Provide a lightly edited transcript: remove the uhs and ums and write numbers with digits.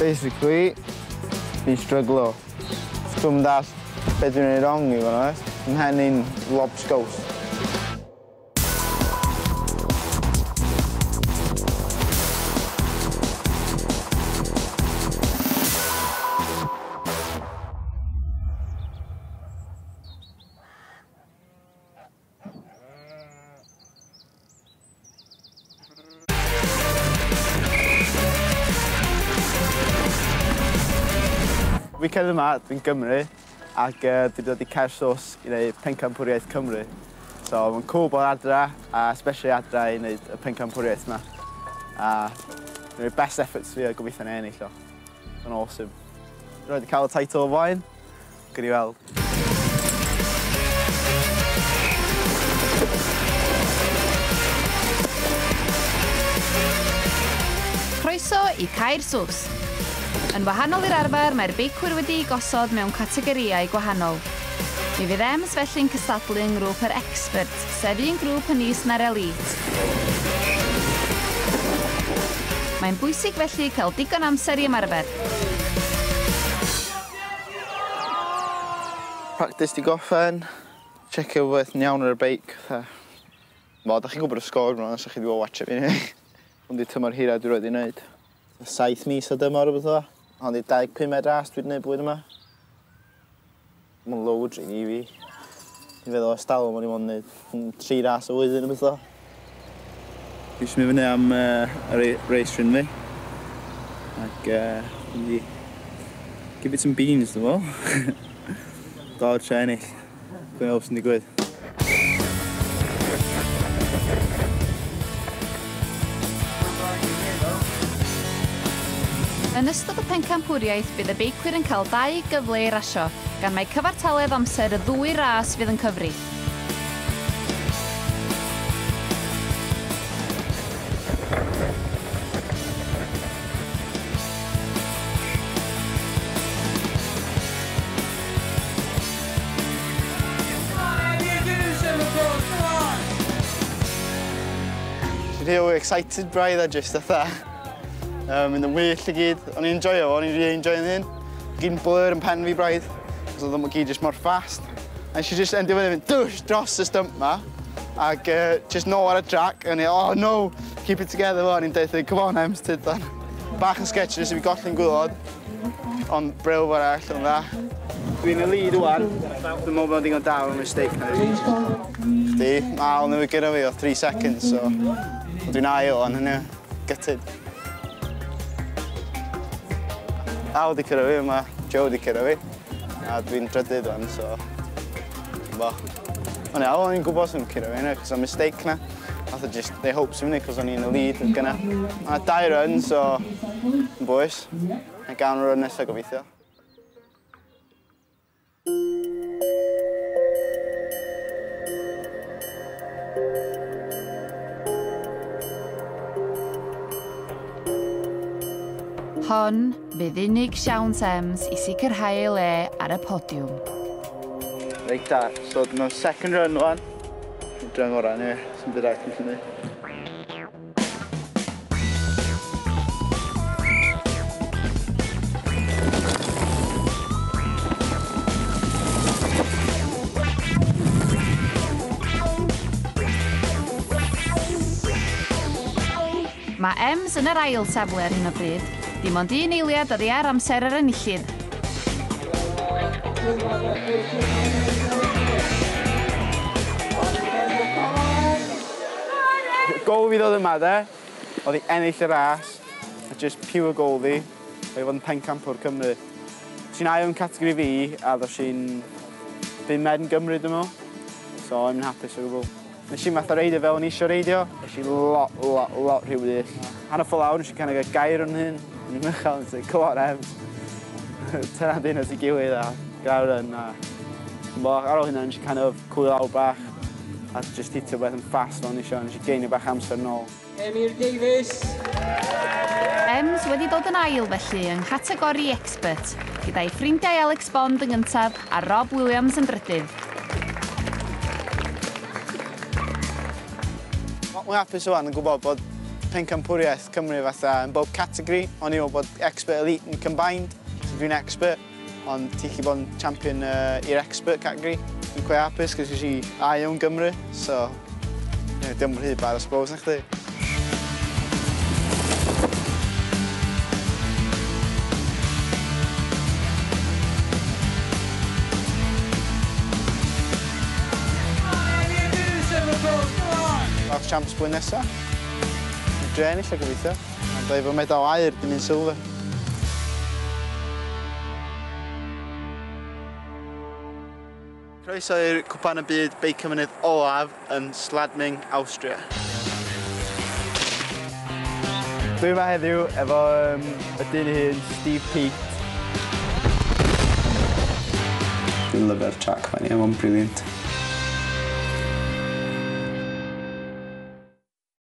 Basically, fi'n stryglo. Dwi'n dall beth dwi'n ei wrong i fan oes. Yn henni'n lobsgaws. Fi'n cael yma, dwi'n Gymru, ac dwi'n dod i Caersws i wneud Pencampwriaeth Cymru. So, mae'n cool bod adra, a especially adra i wneud y Pencampwriaeth yma. A dwi'n rhoi best efforts fi a gobeithio'n ennill o. Mae'n awesome. Dwi'n rhaid i cael y teitl o fain, gyn i weld. Croeso i Caersws. Yn wahanol i'r arfer, mae'r beicwyr wedi'i gosod mewn categoriau gwahanol. Mi fydd Ems felly'n cystadlu'n grŵp yr expert, sef un grŵp yn is na'r elite. Mae'n bwysig felly cael digon amser i ymarfer. Practice di goffen, checio beth yn iawn ar y beic. Da chi'n gwybod y sgôr bron, os ydych chi wedi watch it fi ni. Ond di tymor hira dwi roed i wneud. 7 mis o dymor o beth o. Ond i 25 ras dwi wedi wneud blwyddyn yma. Mae'n loads i fi. I feddwl o stal o'n i mo'n wneud 3 ras o flwyddyn o beth o. Fi eisiau mynd fyny am y race run fi. Ac wedi give it some beans, dwi'n fawr. Dod tre ennill. Dwi'n meddwl sy'n digwydd. Yn ystod y pencampwriaeth bydd y beicwyr yn cael 2 gyfle i rasio, gan mae cyfartaledd amser y 2 ras fydd yn cyfri. Dwi'n really excited braidd a jyst atha. Mynd yn wyll i gyd. O'n i'n enjoyo fo, o'n i'n really enjoyo'n hyn. Gyd yn blur yn pen fi braidd, cos oedd o'n gyd jyst mor fast. A nes i jyst endio fyny fynd dwsh dros y stump ma, ac jyst no ar y track. O'n i, oh no, keep it together fo. O'n i'n deud, come on Ems, tyd dan. Bach yn sketch nes i fi golli'n gwylod, ond brew fo'r all o'n dda. Dwi'n y lead wan, dwi'n meddwl bod o'n digon da o'r mistake na fi. Chdi, mal nhw i gyda fi o 3 seconds, so dwi'n ail o'n hynny, gutted. Al di cyrra fi, mae Joe di cyrra fi, a dwi'n drydydd wan, so... Ond ia, o'n i'n gwybod sy'n cyrra fi yna, cos o'n mistake na. Nath o just, they hopes i fyny, cos o'n i'n y lead yn gynna. Mae 2 run, so... yn bwys. Mae'n gawn y run nesaf gobeithio. Hon fydd unig siawns Ems i sicrhau ei le ar y podiwm. Reit da, so mewn second run wan. Dwi'n gorau ni, sy'n byd rhaid yn llunni. Mae Ems yn yr ail safle ar hyn o bryd. Dim ond un eiliad oddi ar amser yr enillydd. Gol fi ddod yma, de. Oedd i ennill y ras, a just pure gol fi. Oedd i fod yn Pencampwriaeth Cymru. Ti'n ail yn categori fi, a ddod sy'n 5 yn Gymru, dwi'n meddwl. So, I'm hapus o gwbl. Nes i math o reidio fel o'n i eisiau reidio. Nes i lot rhyw dyll. Hanner ffwl awr, nes i kind of gair o'n hyn. Yn mychal yn sy'n clor Ems. Tyna dyn at ei gilydd a grawr yn. Ar ôl hynna, nes i kind of cwyd awr bach. A just hitio beth yn fast fel nes i geinio bach amser nôl. Emyr Davies. Ems wedi dod yn ail felly yng nghategori expert, gyda'i ffrindiau Alex Bond yn gyntaf a Rob Williams yn drydydd. Mae'n hapus o'n yn gwybod bod Pencampwriaeth Cymru fatha yn bob categori. O'n i'n bod expert elite yn combined, so dwi'n expert, ond ti'n gallu bod yn champion i'r expert category. Dwi'n quite hapus, cos i ai o'n Gymru, so dim rhy bad, I suppose, na chdi. Off champs blwyddyn nesa. Dren eich gobeithio. Ond efo medal aur, dim un sylfa. Croeso i'r cwpan y byd Beicio Mynydd olaf yn Sladming, Awstria. Dwi yma heddiw efo y dyn hyn, Steve Peat. Dwi'n lyfio'r track fan i, mae'n brilliant.